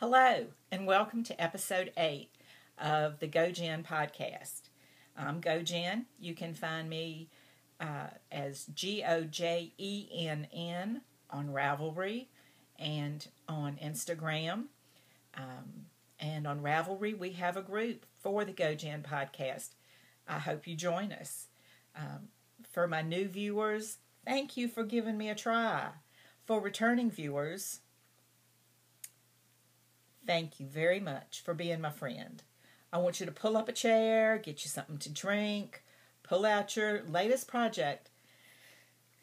Hello, and welcome to episode 8 of the Gojenn podcast. I'm Gojenn. You can find me as Gojenn on Ravelry and on Instagram. And on Ravelry, we have a group for the Gojenn podcast. I hope you join us. For my new viewers, thank you for giving me a try. For returning viewers, thank you very much for being my friend. I want you to pull up a chair, get you something to drink, pull out your latest project,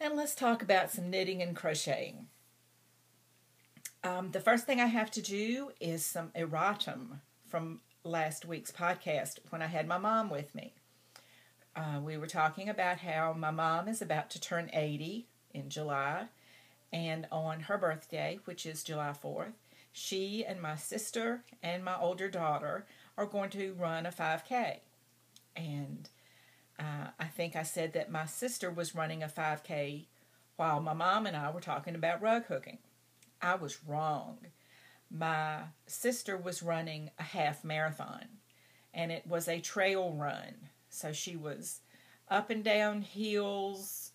and let's talk about some knitting and crocheting. The first thing I have to do is some erratum from last week's podcast when I had my mom with me. We were talking about how my mom is about to turn 80 in July, and on her birthday, which is July 4th, she and my sister and my older daughter are going to run a 5K. And I think I said that my sister was running a 5K while my mom and I were talking about rug hooking. I was wrong. My sister was running a half marathon, and it was a trail run. So she was up and down hills,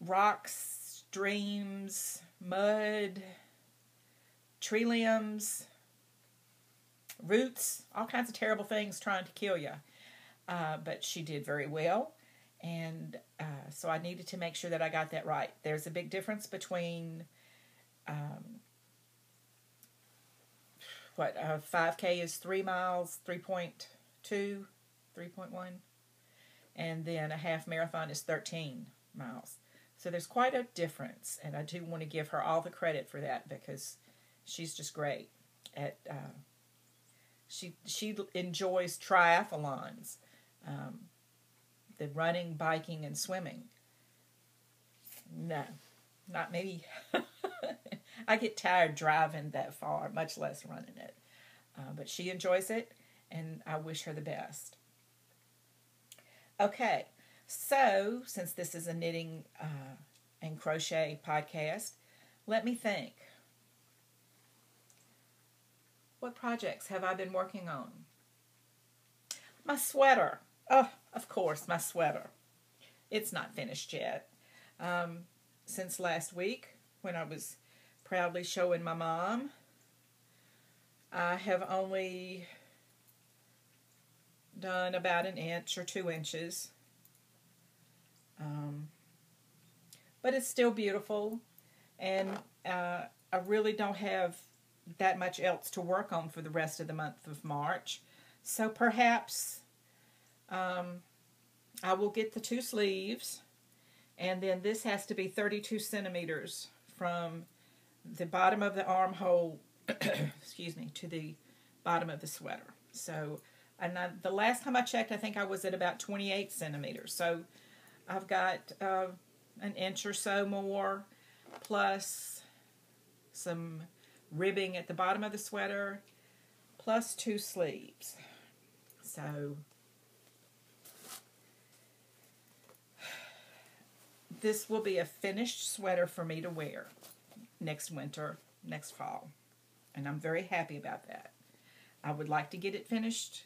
rocks, streams, mud, tree limbs, roots, all kinds of terrible things trying to kill you. But she did very well, and so I needed to make sure that I got that right. There's a big difference between a 5K is 3 miles, 3.2, 3.1, and then a half marathon is 13 miles. So there's quite a difference, and I do want to give her all the credit for that because she's just great at. She enjoys triathlons, the running, biking, and swimming. No, not me. I get tired driving that far, much less running it. But she enjoys it, and I wish her the best. Okay, so since this is a knitting and crochet podcast, let me think. What projects have I been working on? My sweater. Oh, of course, my sweater. It's not finished yet. Since last week, when I was proudly showing my mom, I have only done about 1 inch or 2 inches. But it's still beautiful, and I really don't have that much else to work on for the rest of the month of March. So perhaps I will get the 2 sleeves, and then this has to be 32 centimeters from the bottom of the armhole excuse me, to the bottom of the sweater. So, and the last time I checked, I think I was at about 28 centimeters. So I've got 1 inch or so more, plus some ribbing at the bottom of the sweater, plus 2 sleeves. So this will be a finished sweater for me to wear next winter, next fall. And I'm very happy about that. I would like to get it finished,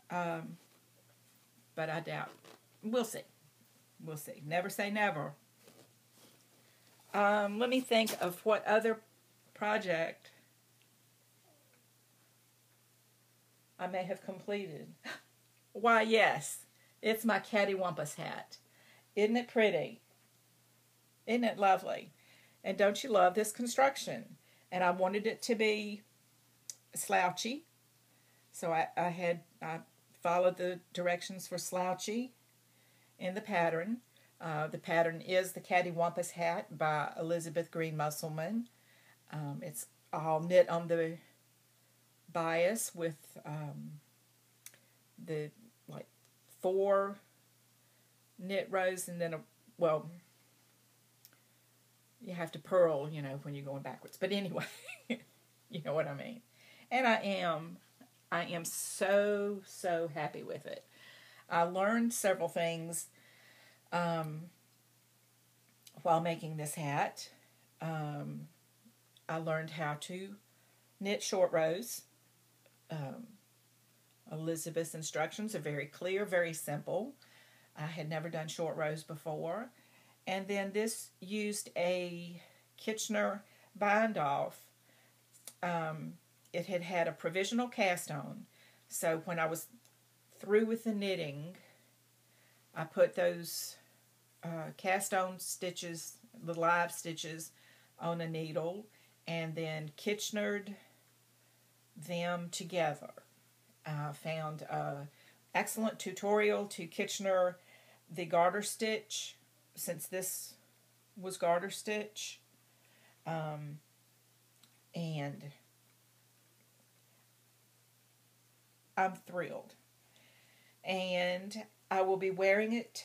but I doubt. We'll see. We'll see. Never say never. Let me think of what other project I may have completed. Why, yes, it's my cattywampus hat. Isn't it pretty? Isn't it lovely? And don't you love this construction? And I wanted it to be slouchy, so I followed the directions for slouchy in the pattern. The pattern is the Cattywampus Hat by Elizabeth Green Musselman. It's all knit on the bias with the 4 knit rows, and then you have to purl, when you're going backwards. But anyway, you know what I mean. And I am so happy with it. I learned several things while making this hat. I learned how to knit short rows. Elizabeth's instructions are very clear, very simple. I had never done short rows before. And then this used a Kitchener bind off. It had a provisional cast on. So when I was through with the knitting, I put those cast on stitches, the live stitches, on a needle, and then Kitchenered them together. I found an excellent tutorial to Kitchener the garter stitch, since this was garter stitch, and I'm thrilled. And I will be wearing it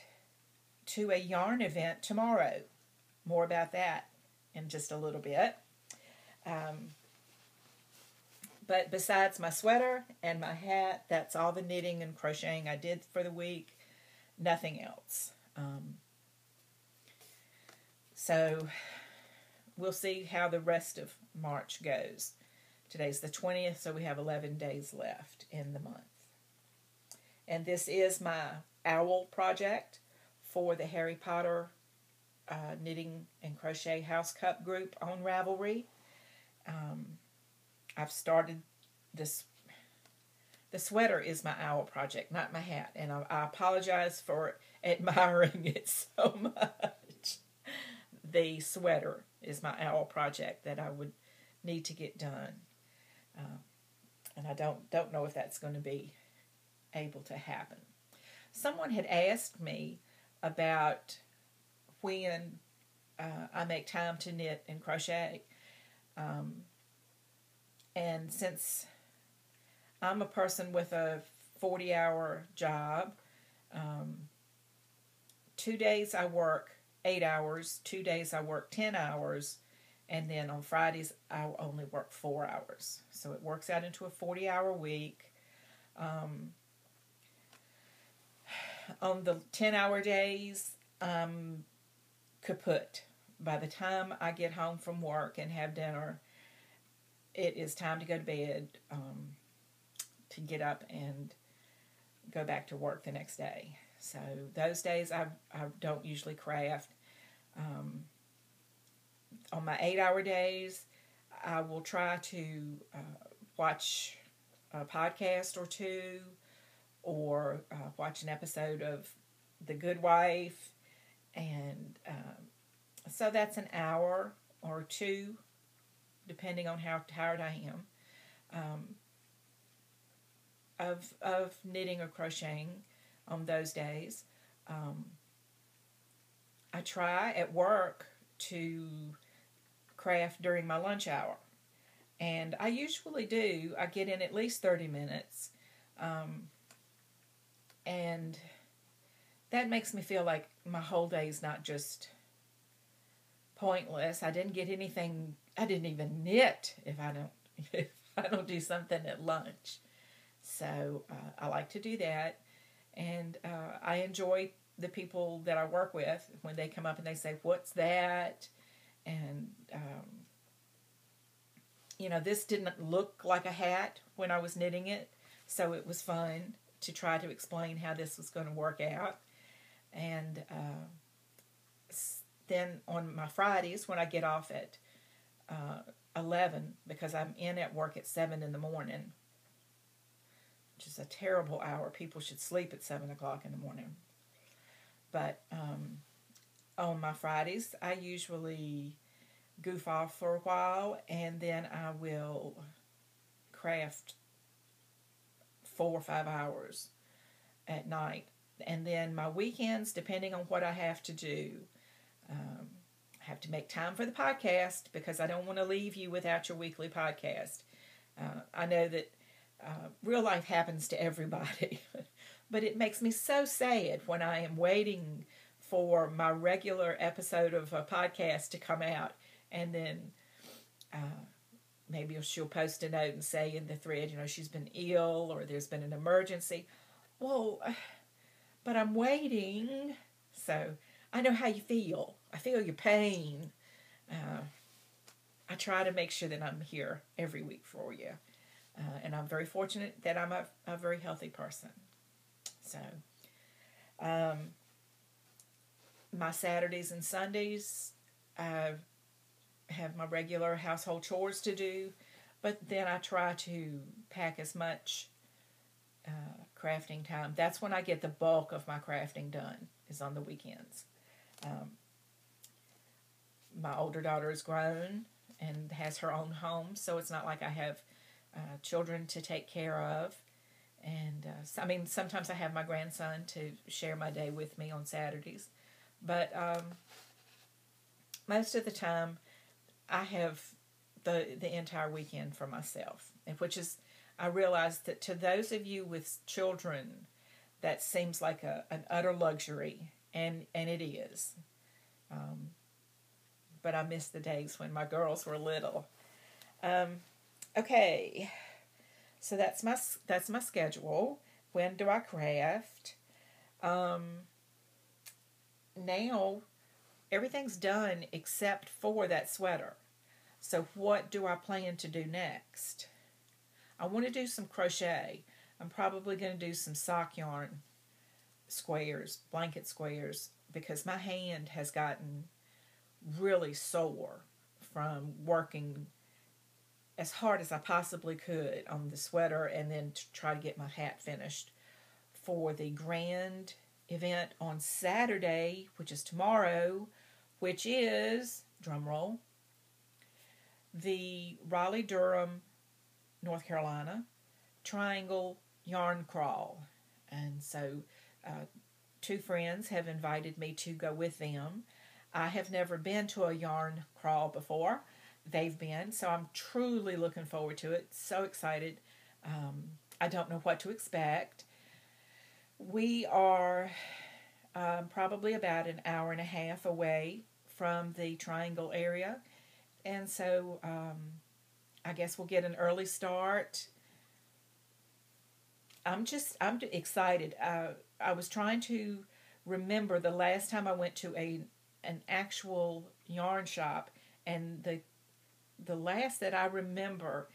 to a yarn event tomorrow. More about that in just a little bit. But besides my sweater and my hat, that's all the knitting and crocheting I did for the week. Nothing else. So we'll see how the rest of March goes. Today's the 20th, so we have 11 days left in the month. And this is my owl project for the Harry Potter Knitting and Crochet House Cup group on Ravelry. I've started this. The sweater is my owl project, not my hat. And I apologize for admiring it so much. The sweater is my owl project that I would need to get done. And I don't know if that's going to be able to happen. Someone had asked me about when I make time to knit and crochet. And since I'm a person with a 40-hour job, 2 days I work 8 hours, 2 days I work 10 hours, and then on Fridays I only work 4 hours. So it works out into a 40-hour week. On the 10-hour days, I'm kaput. By the time I get home from work and have dinner, it is time to go to bed, to get up and go back to work the next day. So those days I don't usually craft. On my 8-hour days, I will try to watch a podcast or two, or watch an episode of The Good Wife, and so that's an hour or two, depending on how tired I am, of knitting or crocheting on those days. I try at work to craft during my lunch hour, and I usually do. I get in at least 30 minutes, and that makes me feel like my whole day is not just pointless. I didn't get anything. I didn't even knit if I don't do something at lunch. So I like to do that, and I enjoy the people that I work with when they come up and they say, "What's that?" And this didn't look like a hat when I was knitting it, so it was fun to try to explain how this was going to work out. And then on my Fridays, when I get off at 11, because I'm in at work at 7 in the morning, which is a terrible hour. People should sleep at 7 o'clock in the morning. But on my Fridays, I usually goof off for a while, and then I will craft 4 or 5 hours at night. And then my weekends, depending on what I have to do, I have to make time for the podcast, because I don't want to leave you without your weekly podcast. I know that real life happens to everybody, but it makes me so sad when I am waiting for my regular episode of a podcast to come out, and then maybe she'll post a note and say in the thread, she's been ill or there's been an emergency. Well, but I'm waiting, so I know how you feel. I feel your pain. I try to make sure that I'm here every week for you. And I'm very fortunate that I'm a very healthy person. So, my Saturdays and Sundays, I have my regular household chores to do, but then I try to pack as much crafting time. That's when I get the bulk of my crafting done, is on the weekends. My older daughter is grown and has her own home, so it's not like I have children to take care of. And I mean, sometimes I have my grandson to share my day with me on Saturdays, but most of the time I have the entire weekend for myself, and which is, I realize that to those of you with children, that seems like an utter luxury, and it is. But I miss the days when my girls were little. Okay, so that's my schedule. When do I craft? Now everything's done except for that sweater. So what do I plan to do next? I want to do some crochet. I'm probably going to do some sock yarn squares, blanket squares, because my hand has gotten really sore from working as hard as I possibly could on the sweater, and then to try to get my hat finished for the grand event on Saturday, which is tomorrow, which is, drum roll, the Raleigh-Durham, North Carolina Triangle Yarn Crawl. And so two friends have invited me to go with them. I have never been to a yarn crawl before. They've been, so I'm truly looking forward to it. So excited. I don't know what to expect. We are probably about an hour and a half away from the Triangle area, and so I guess we'll get an early start. I'm excited. I was trying to remember the last time I went to an actual yarn shop, and the last that I remember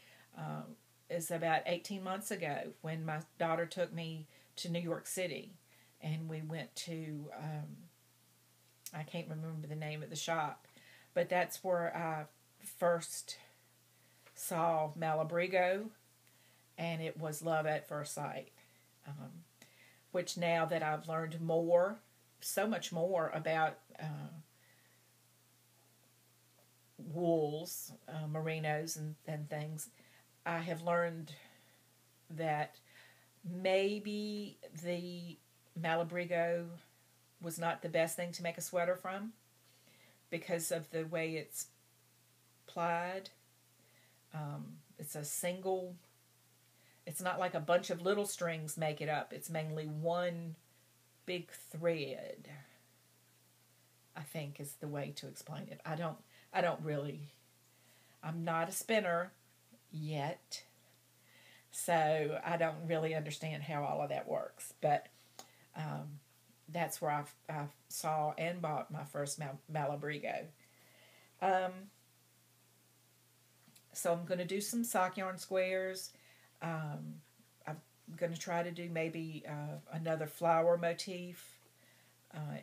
is about 18 months ago, when my daughter took me to New York City, and we went to, I can't remember the name of the shop, but that's where I first saw Malabrigo, and it was love at first sight. Which, now that I've learned more, so much more about wools, merinos and things, I have learned that maybe the Malabrigo was not the best thing to make a sweater from, because of the way it's plied. It's a single, it's not like a bunch of little strings make it up. It's mainly one big thread, I think, is the way to explain it. I don't really, I'm not a spinner yet, so I don't really understand how all of that works. But that's where I saw and bought my first Malabrigo. So I'm going to do some sock yarn squares. I'm going to try to do maybe another flower motif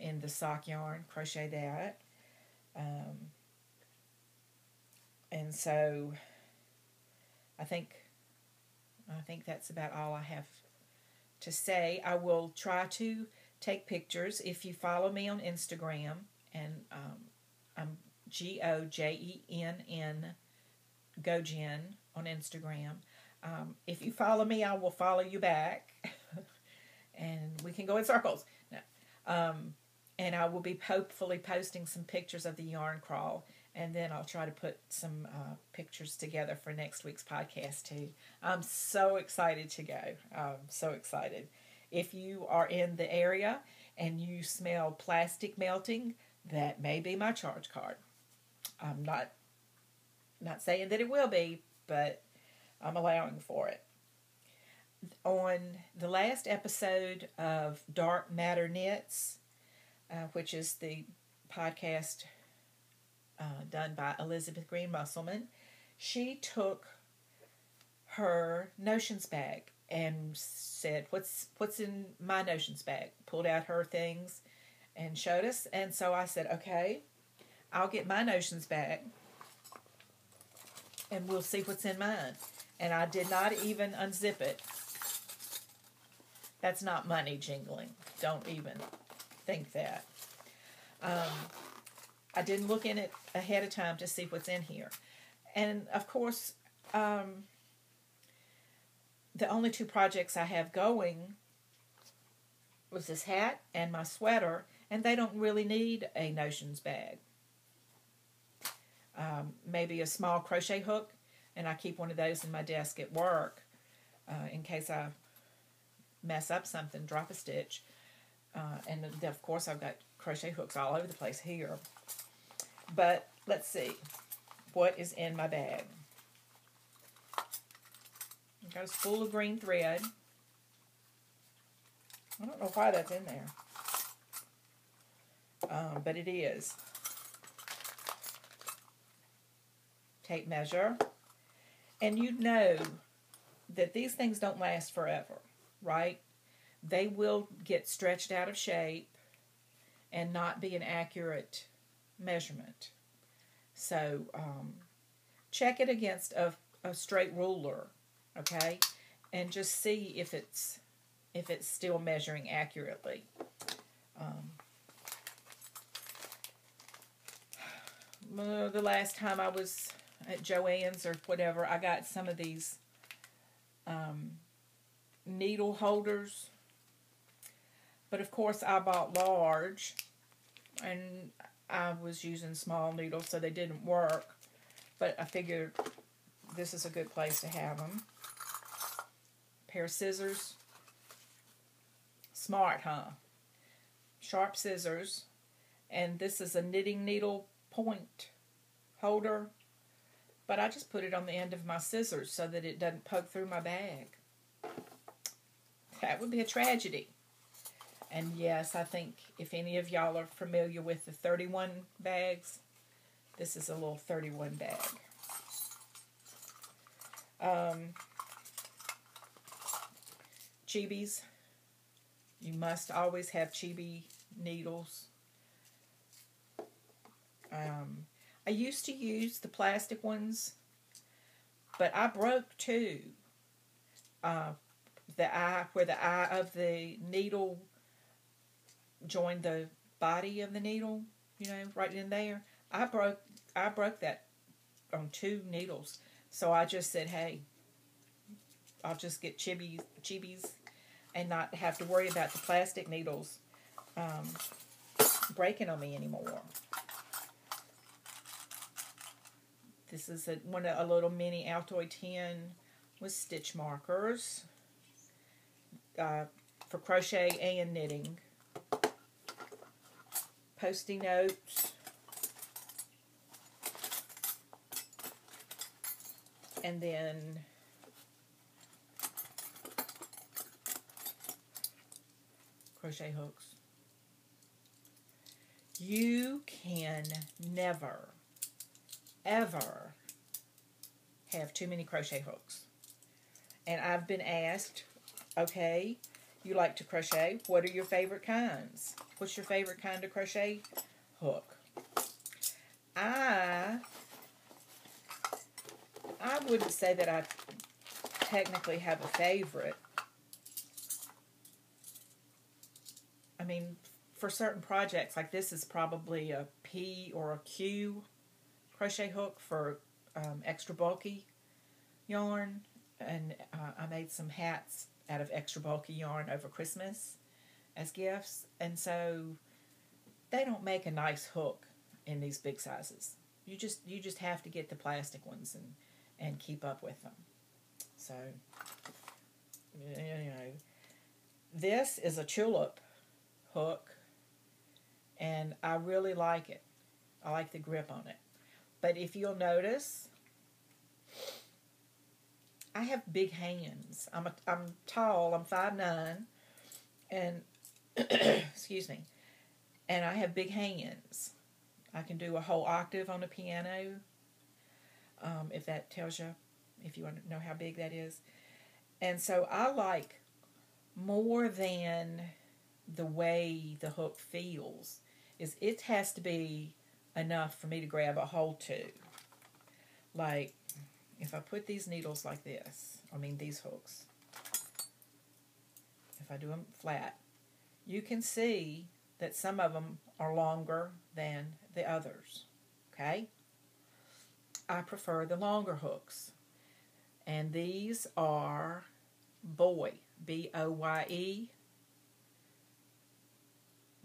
in the sock yarn, crochet that. And so I think that's about all I have to say. I will try to take pictures. If you follow me on Instagram, and I'm GOJENN, gojenn on Instagram. If you follow me, I will follow you back, and we can go in circles. No. And I will be hopefully posting some pictures of the yarn crawl, and then I'll try to put some pictures together for next week's podcast too. I'm so excited to go. I'm so excited. If you are in the area and you smell plastic melting, that may be my charge card. I'm not saying that it will be, but I'm allowing for it. On the last episode of Dark Matter Knits, which is the podcast done by Elizabeth Green Musselman. She took her notions bag and said, what's in my notions bag? Pulled out her things and showed us. And so I said, okay, I'll get my notions bag and we'll see what's in mine. And I did not even unzip it. That's not money jingling. Don't even think that. I didn't look in it ahead of time to see what's in here. And of course, the only two projects I have going was this hat and my sweater, and they don't really need a notions bag. Maybe a small crochet hook, and I keep one of those in my desk at work in case I mess up something, drop a stitch. And of course I've got crochet hooks all over the place here. But let's see what is in my bag. I've got a spool of green thread. I don't know why that's in there. But it is. Tape measure. And you know that these things don't last forever, right? They will get stretched out of shape and not be an accurate measurement. So check it against a straight ruler, okay? And just see if it's still measuring accurately. The last time I was at Joann's or whatever, I got some of these needle holders. But of course I bought large, and I was using small needles, so they didn't work. But I figured this is a good place to have them. Pair of scissors. Smart, huh? Sharp scissors. And this is a knitting needle point holder. But I just put it on the end of my scissors so that it doesn't poke through my bag. That would be a tragedy. And yes, I think if any of y'all are familiar with the 31 bags, this is a little 31 bag. Chibis. You must always have chibi needles. I used to use the plastic ones, but I broke two. Where the eye of the needle joined the body of the needle, you know, right in there. I broke that on two needles. So I just said, hey, I'll just get chibis and not have to worry about the plastic needles breaking on me anymore. This is a little mini Altoid tin with stitch markers for crochet and knitting. Post-it notes. And then crochet hooks. You can never, ever have too many crochet hooks. And I've been asked, okay, you like to crochet, what are your favorite kinds? What's your favorite kind of crochet hook? I wouldn't say that I technically have a favorite. I mean, for certain projects, like this is probably a P or a Q crochet hook for extra bulky yarn. And I made some hats out of extra bulky yarn over Christmas as gifts. And so they don't make a nice hook in these big sizes. You just have to get the plastic ones and keep up with them. So, you know, this is a tulip hook, and I really like it. I like the grip on it. But if you'll notice, I have big hands. I'm tall. I'm 5'9", and excuse me, and I have big hands. I can do a whole octave on a piano, if that tells you, if you want to know how big that is. And so I like, more than the way the hook feels, is it has to be enough for me to grab a hold to. Like, if I put these needles like this, these hooks, if I do them flat, you can see that some of them are longer than the others, okay? I prefer the longer hooks. And these are Boye, B-O-Y-E.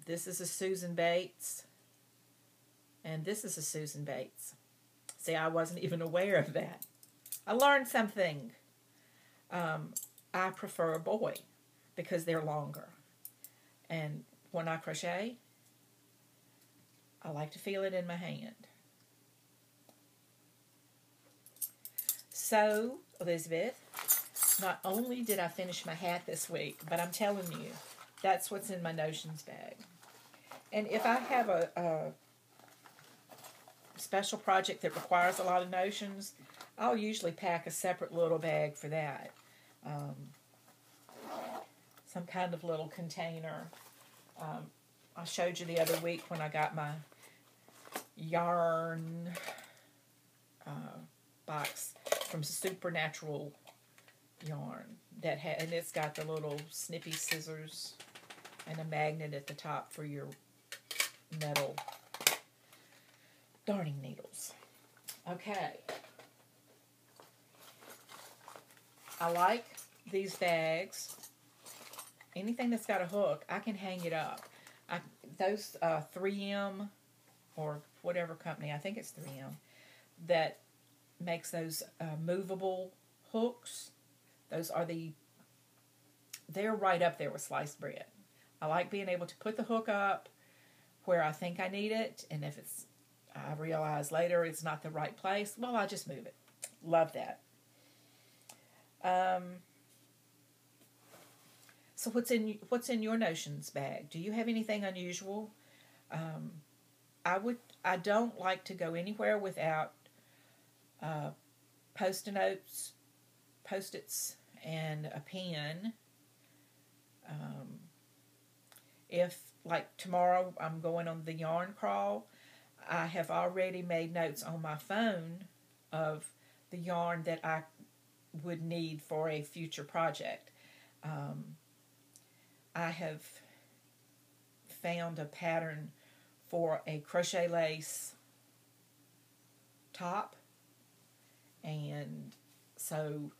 This is a Susan Bates. And this is a Susan Bates. See, I wasn't even aware of that. I learned something. I prefer Boye because they're longer. And when I crochet, I like to feel it in my hand. So, Elizabeth, not only did I finish my hat this week, but I'm telling you, that's what's in my notions bag. And if I have a special project that requires a lot of notions, I'll usually pack a separate little bag for that. Some kind of little container. I showed you the other week when I got my yarn box from Supernatural Yarn and it's got the little snippy scissors and a magnet at the top for your metal darning needles. Okay. I like these bags. Anything that's got a hook, I can hang it up. Those 3M or whatever company, I think it's 3M, that makes those movable hooks. Those are they're right up there with sliced bread. I like being able to put the hook up where I think I need it, and if I realize later it's not the right place, well, I just move it. Love that. So what's in your notions bag? Do you have anything unusual? I don't like to go anywhere without Post-it Post-its and a pen. If, like tomorrow, I'm going on the yarn crawl, I have already made notes on my phone of the yarn that I would need for a future project. I have found a pattern for a crochet lace top, and so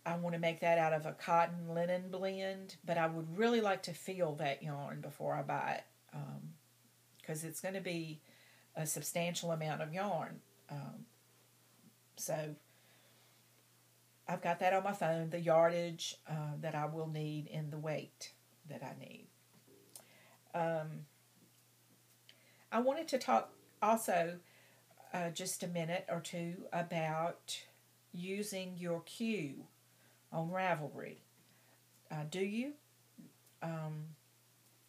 I want to make that out of a cotton linen blend, but I would really like to feel that yarn before I buy it, because it's going to be a substantial amount of yarn. So I've got that on my phone, the yardage that I will need and the weight that I need. I wanted to talk also just a minute or two about using your queue on Ravelry. Do you?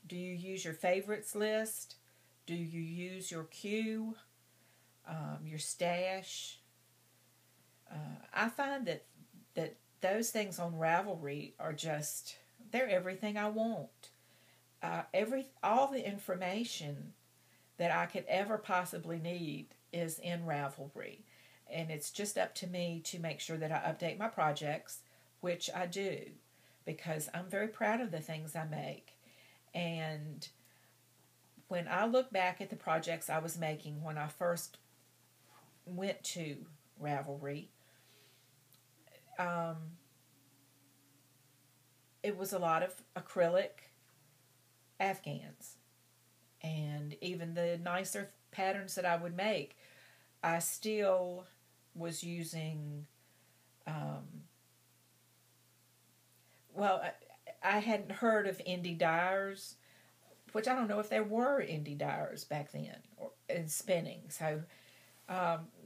Do you use your favorites list? Do you use your queue? Your stash? I find that those things on Ravelry are just, they're everything I want. All the information that I could ever possibly need is in Ravelry. And it's just up to me to make sure that I update my projects, which I do, because I'm very proud of the things I make. And when I look back at the projects I was making when I first went to Ravelry, it was a lot of acrylic Afghans. And even the nicer patterns that I would make, I still was using, I hadn't heard of indie dyers, which I don't know if there were indie dyers back then, or in spinning. So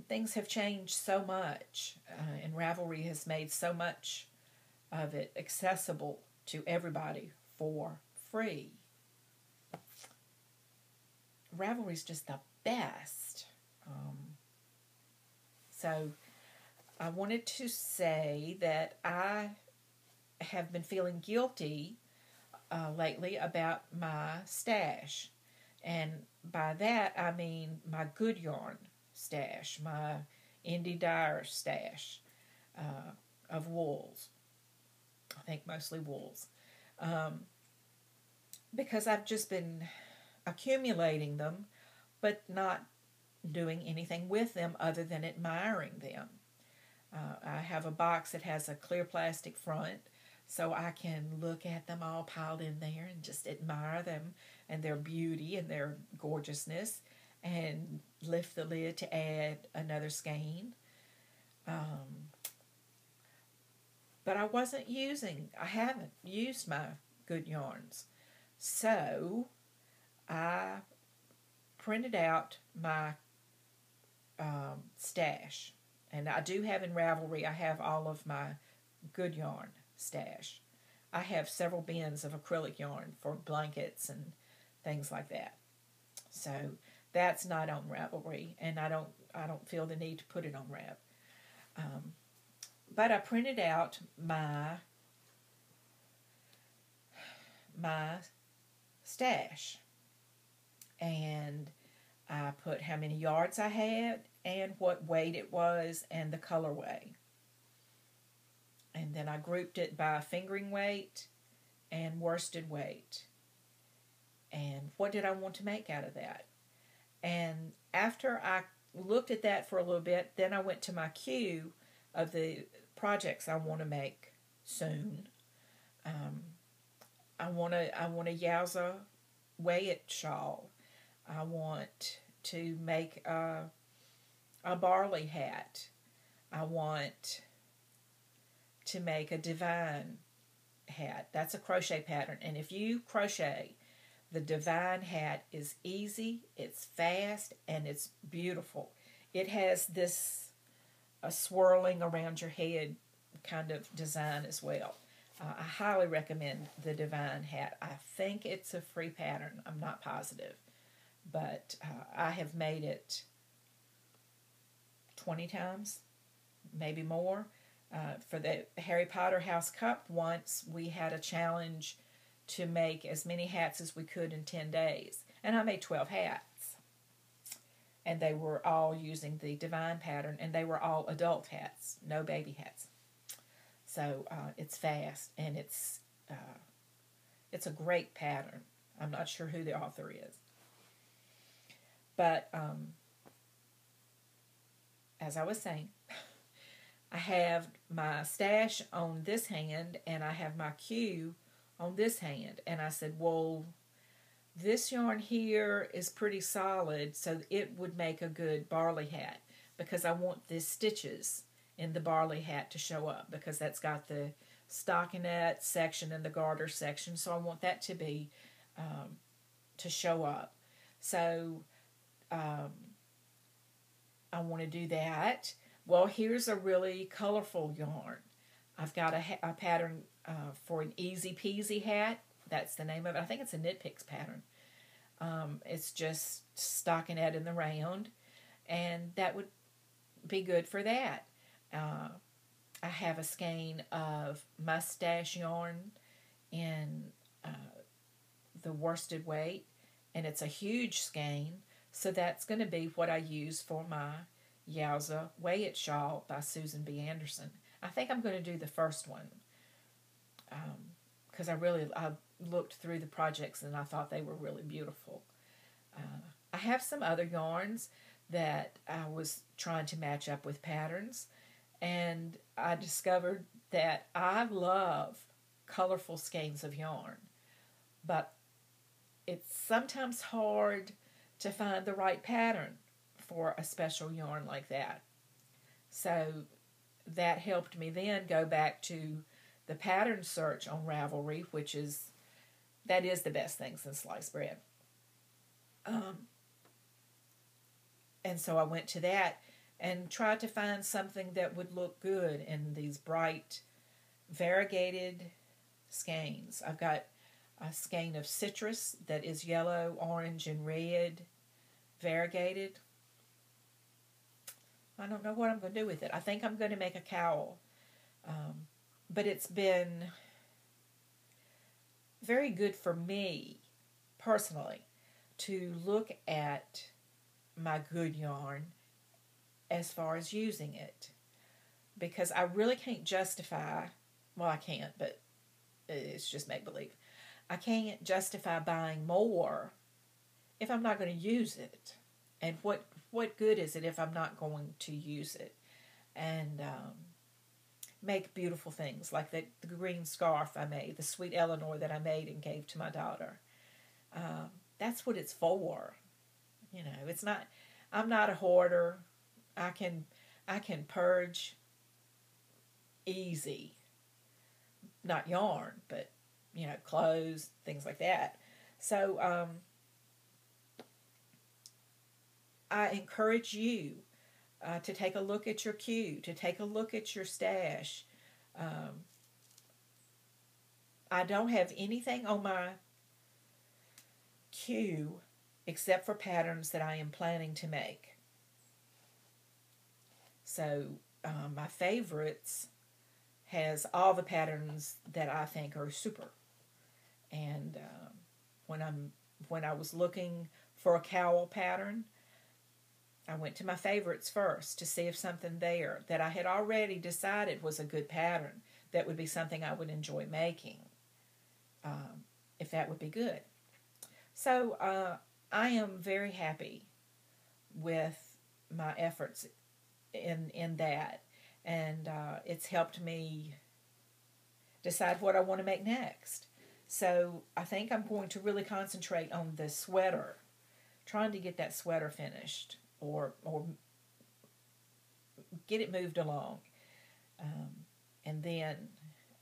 things have changed so much, and Ravelry has made so much of it accessible to everybody for free. Ravelry's just the best. So I wanted to say that I have been feeling guilty lately about my stash. And by that I mean my good yarn stash, my Indie Dyer stash of wools. I think mostly wools. Because I've just been accumulating them, but not doing anything with them other than admiring them. I have a box that has a clear plastic front, so I can look at them all piled in there and just admire them and their beauty and their gorgeousness, and lift the lid to add another skein. But I haven't used my good yarns. So I printed out my stash. And I do have in Ravelry, I have all of my good yarn stash. I have several bins of acrylic yarn for blankets and things like that. So that's not on Ravelry, and I don't feel the need to put it on Rav. But I printed out my stash, and I put how many yards I had and what weight it was and the colorway. And then I grouped it by fingering weight and worsted weight. And what did I want to make out of that? And after I looked at that for a little bit, then I went to my queue of the projects I want to make soon. I want a Yowza weigh-it shawl. I want to make a barley hat. I want to make a divine hat. That's a crochet pattern. And if you crochet, the divine hat is easy, it's fast, and it's beautiful. It has this swirling around your head kind of design as well. I highly recommend the divine hat. I think it's a free pattern. I'm not positive. But I have made it 20 times, maybe more. For the Harry Potter House Cup once, we had a challenge to make as many hats as we could in 10 days. And I made 12 hats. And they were all using the divine pattern, and they were all adult hats, no baby hats. So it's fast, and it's a great pattern. I'm not sure who the author is. But as I was saying, I have my stash on this hand, and I have my queue on this hand. And I said, well, this yarn here is pretty solid, so it would make a good barley hat, because I want the stitches in the barley hat to show up, because that's got the stockinette section and the garter section, so I want that to be to show up. So I want to do that. Well, here's a really colorful yarn. I've got a pattern for an easy peasy hat. That's the name of it. I think it's a Knit Picks pattern. It's just stockinette in the round, and that would be good for that. I have a skein of mustache yarn in the worsted weight, and it's a huge skein, so that's going to be what I use for my Yowza Weigh It Shawl by Susan B. Anderson. I think I'm going to do the first one, because I looked through the projects and I thought they were really beautiful. I have some other yarns that I was trying to match up with patterns, and I discovered that I love colorful skeins of yarn, but it's sometimes hard to find the right pattern for a special yarn like that. So that helped me then go back to the pattern search on Ravelry, that is the best thing since sliced bread. And so I went to that and tried to find something that would look good in these bright, variegated skeins. I've got a skein of citrus that is yellow, orange, and red. variegated. I don't know what I'm going to do with it. I think I'm going to make a cowl. But it's been very good for me, personally, to look at my good yarn as far as using it. Because I really can't justify, well, I can't, but it's just make-believe. I can't justify buying more if I'm not going to use it. And what good is it if I'm not going to use it? And make beautiful things like the green scarf I made, the Sweet Eleanor that I made and gave to my daughter. That's what it's for. You know, it's not. I'm not a hoarder. I can purge easy. Not yarn, but clothes, things like that. So I encourage you to take a look at your queue, to take a look at your stash. I don't have anything on my queue except for patterns that I am planning to make. So my favorites has all the patterns that I think are super. And when I was looking for a cowl pattern, I went to my favorites first to see if something there that I had already decided was a good pattern that would be something I would enjoy making, if that would be good. So I am very happy with my efforts in that, and it's helped me decide what I want to make next. So I think I'm going to really concentrate on the sweater, trying to get that sweater finished or get it moved along. And then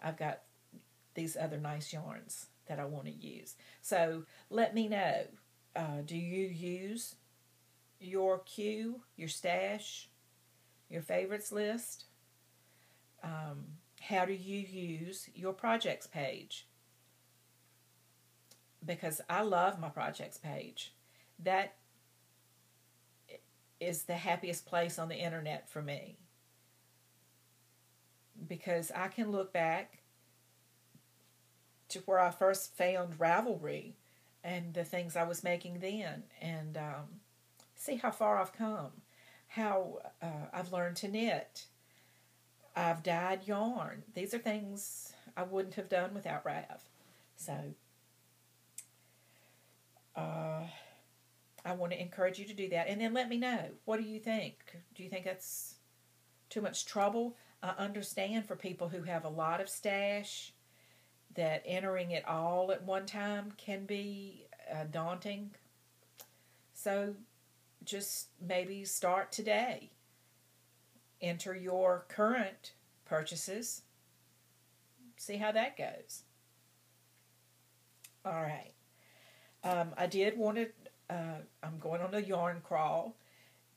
I've got these other nice yarns that I want to use. So let me know, do you use your queue, your stash, your favorites list? How do you use your projects page? Because I love my projects page. That is the happiest place on the internet for me. Because I can look back to where I first found Ravelry and the things I was making then, and see how far I've come, how I've learned to knit. I've dyed yarn. These are things I wouldn't have done without Rav. So I want to encourage you to do that. And then let me know. What do you think? Do you think that's too much trouble? I understand for people who have a lot of stash that entering it all at one time can be daunting. So just maybe start today. Enter your current purchases. See how that goes. All right. I did want to, I'm going on a yarn crawl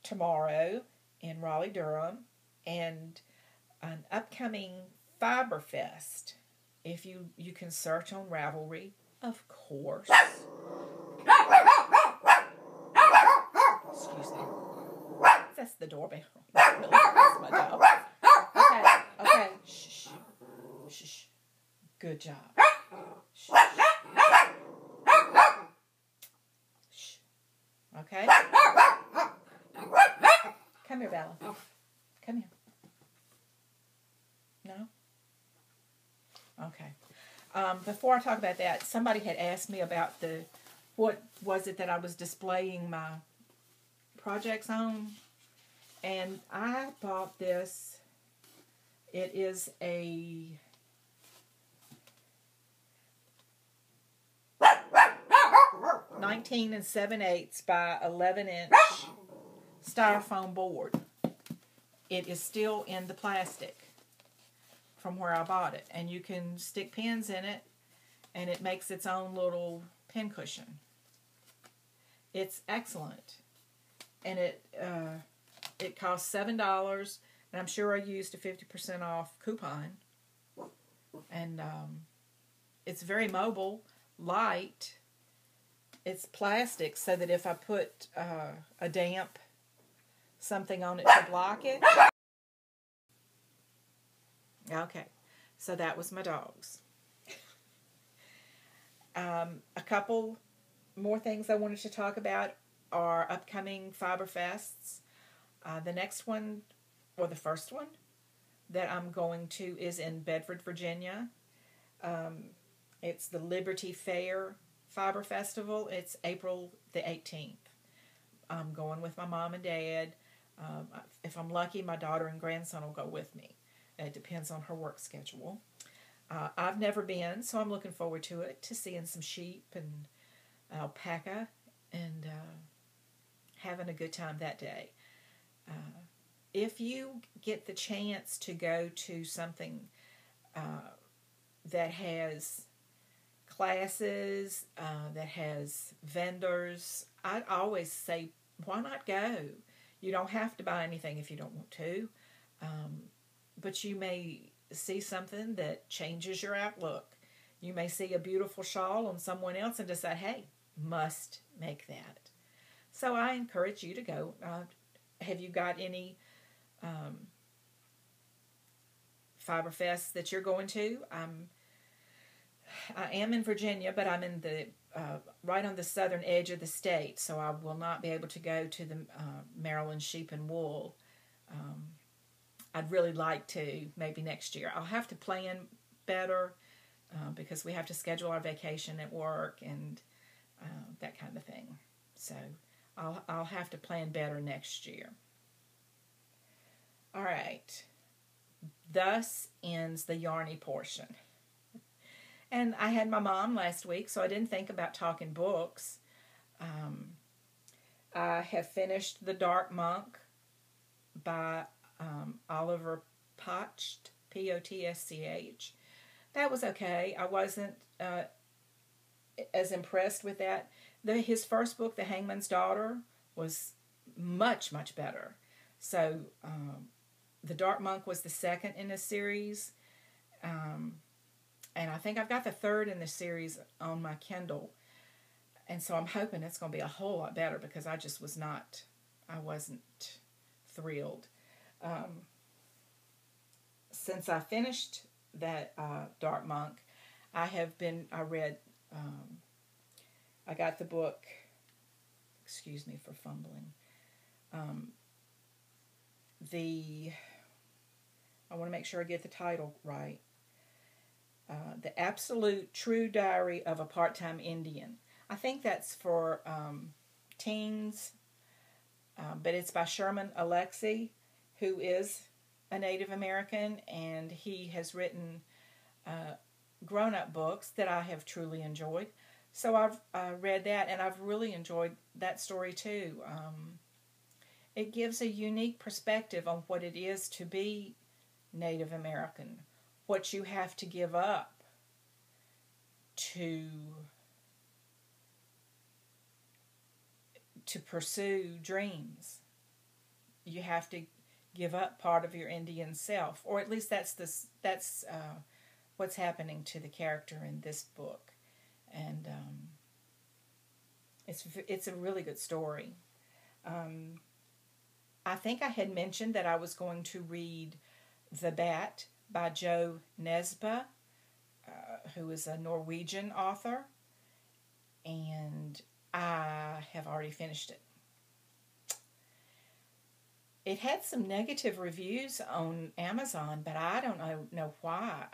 tomorrow in Raleigh, Durham, and an upcoming Fiber Fest. If you can search on Ravelry, of course. Excuse me. That's the doorbell. That's my dog. Okay. Shh. Shh. Good job. Shh. Shh. Okay. Come here, Bella. Come here. No? Okay. Before I talk about that, somebody had asked me about what was it that I was displaying my projects on. And I bought this. It is a 19 7/8 by 11-inch styrofoam board. It is still in the plastic from where I bought it. And you can stick pins in it, and it makes its own little pin cushion. It's excellent. And it cost $7, and I'm sure I used a 50% off coupon. And it's very mobile, light, it's plastic, so that if I put a damp something on it to block it. Okay, so that was my dogs. A couple more things I wanted to talk about are upcoming Fiber Fests. The next one, or the first one, that I'm going to is in Bedford, Virginia. It's the Liberty Fair Fiber Festival. It's April the 18th. I'm going with my mom and dad. If I'm lucky, my daughter and grandson will go with me. It depends on her work schedule. I've never been, so I'm looking forward to it, to seeing some sheep and alpaca and having a good time that day. If you get the chance to go to something that has classes, that has vendors, I'd always say, why not go? You don't have to buy anything if you don't want to, but you may see something that changes your outlook. You may see a beautiful shawl on someone else and decide, hey, must make that. So I encourage you to go. Have you got any Fiber Fest that you're going to? I am in Virginia, but I'm in the right on the southern edge of the state, so I will not be able to go to the Maryland Sheep and Wool. I'd really like to, maybe next year. I'll have to plan better because we have to schedule our vacation at work and that kind of thing. So I'll have to plan better next year. All right. Thus ends the yarny portion. And I had my mom last week, so I didn't think about talking books. I have finished The Dark Monk by Oliver Potsch, Potschch. That was okay. I wasn't as impressed with that. His first book, The Hangman's Daughter, was much, much better. So The Dark Monk was the second in the series. And I think I've got the third in the series on my Kindle. And so I'm hoping it's going to be a whole lot better because I wasn't thrilled. Since I finished that Dark Monk, I got the book, excuse me for fumbling, I want to make sure I get the title right. The Absolute True Diary of a Part-Time Indian. I think that's for teens, but it's by Sherman Alexie, who is a Native American, and he has written grown-up books that I have truly enjoyed. So I've read that, and I've really enjoyed that story too. It gives a unique perspective on what it is to be Native American, what you have to give up to pursue dreams. You have to give up part of your Indian self, or at least that's what's happening to the character in this book, and it's a really good story. I think I had mentioned that I was going to read The Bat by Jo Nesbø, who is a Norwegian author, and I have already finished it. It had some negative reviews on Amazon, but I don't know why.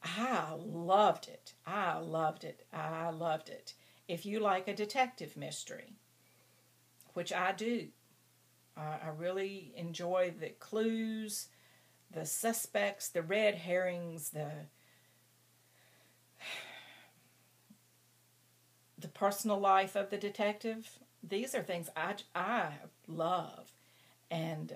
I loved it. I loved it. I loved it. If you like a detective mystery, which I do, I really enjoy the clues, the suspects, the red herrings, the personal life of the detective. These are things I love, and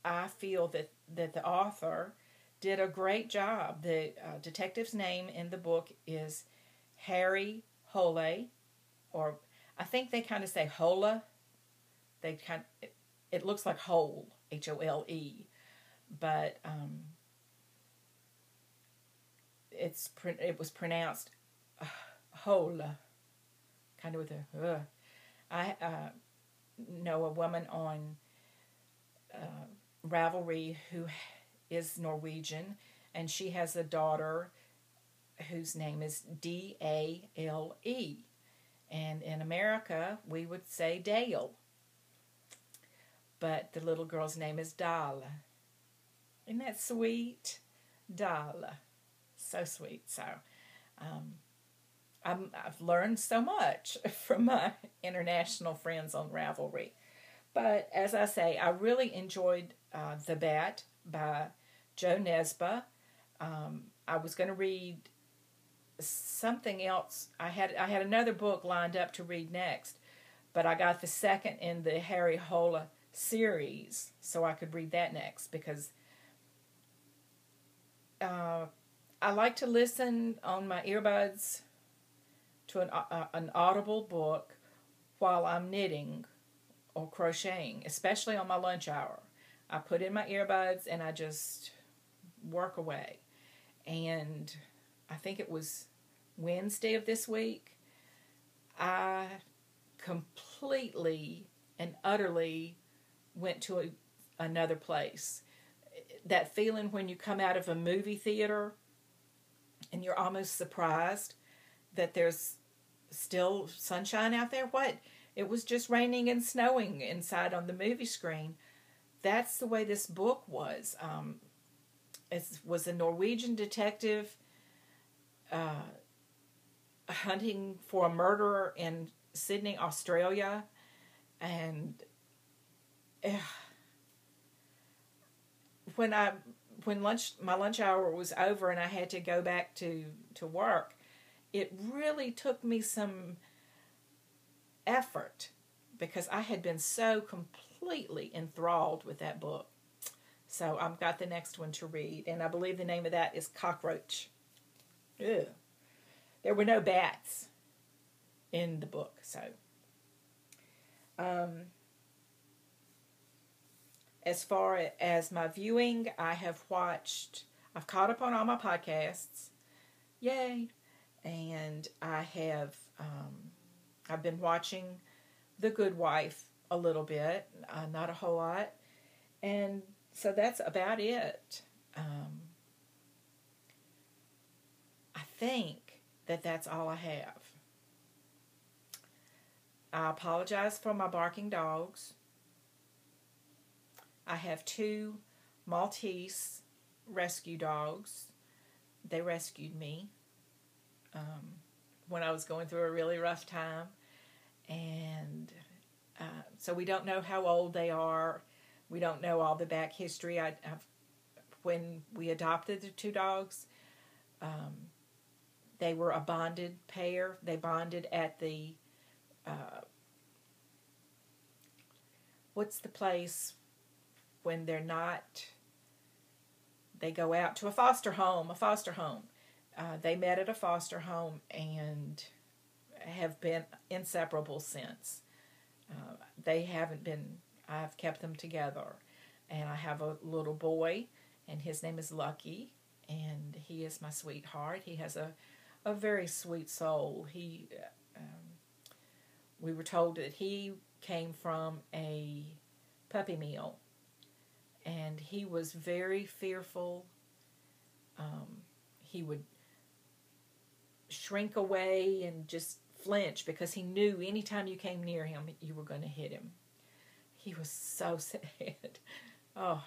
I feel that the author did a great job. The detective's name in the book is Harry Hole, or I think they kind of say Hola. It looks like Hole, Hole, but it was pronounced hole, kind of with a. I know a woman on Ravelry who is Norwegian, and she has a daughter whose name is Dale. And in America, we would say Dale. But the little girl's name is Dal. Isn't that sweet? Dal. So sweet. So I've learned so much from my international friends on Ravelry. But as I say, I really enjoyed The Bat by Joe Nesbø. I was going to read something else. I had another book lined up to read next, but I got the second in the Harry Hole series, so I could read that next, because I like to listen on my earbuds to an audible book while I'm knitting or crocheting, especially on my lunch hour. I put in my earbuds and I just work away. And I think it was Wednesday of this week, I completely and utterly went to another place. That feeling when you come out of a movie theater and you're almost surprised that there's still sunshine out there. What? It was just raining and snowing inside on the movie screen. That's the way this book was. It was a Norwegian detective hunting for a murderer in Sydney, Australia, and when my lunch hour was over and I had to go back to work, it really took me some effort because I had been so completely enthralled with that book. So I've got the next one to read, and I believe the name of that is Cockroach. Ew. There were no bats in the book, so. As far as my viewing, I've caught up on all my podcasts. Yay. And I've been watching The Good Wife a little bit, not a whole lot. And so that's about it. I think that's all I have. I apologize for my barking dogs. I have 2 Maltese rescue dogs. They rescued me when I was going through a really rough time. And so we don't know how old they are. We don't know all the back history. When we adopted the 2 dogs, they were a bonded pair. They bonded at the, what's the place when they're not, they go out to a foster home. They met at a foster home and have been inseparable since. They haven't been, I've kept them together. And I have a little boy, and his name is Lucky, and he is my sweetheart. He has a very sweet soul. We were told that he came from a puppy mill, and he was very fearful. He would shrink away and just flinch because he knew anytime you came near him, you were going to hit him. He was so sad. Oh,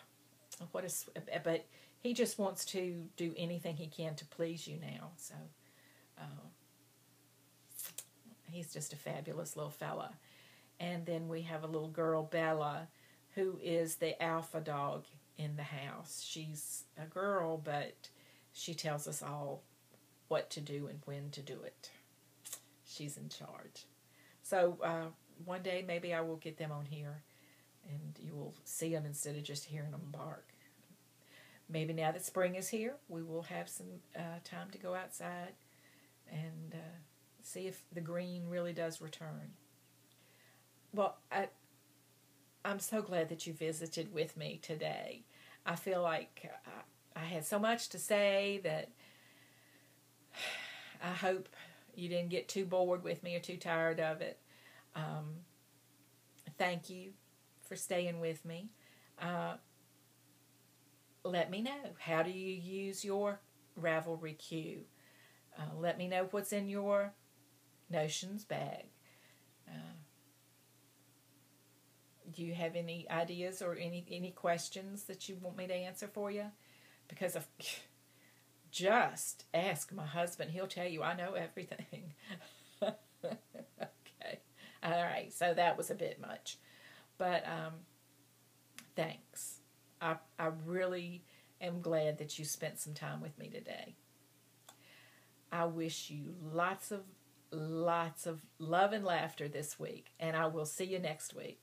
but he just wants to do anything he can to please you now. So he's just a fabulous little fella. And then we have a little girl, Bella, who is the alpha dog in the house. She's a girl, but she tells us all what to do and when to do it. She's in charge. So one day maybe I will get them on here and you will see them instead of just hearing them bark. Maybe now that spring is here, we will have some time to go outside and see if the green really does return. Well, I'm so glad that you visited with me today. I feel like I had so much to say that I hope you didn't get too bored with me or too tired of it. Thank you for staying with me. Let me know, how do you use your Ravelry queue? Let me know what's in your notions bag. Do you have any ideas or any questions that you want me to answer for you? Because of just ask my husband. He'll tell you I know everything. Okay. All right. So that was a bit much. But thanks. I really am glad that you spent some time with me today. I wish you lots of love and laughter this week. And I will see you next week.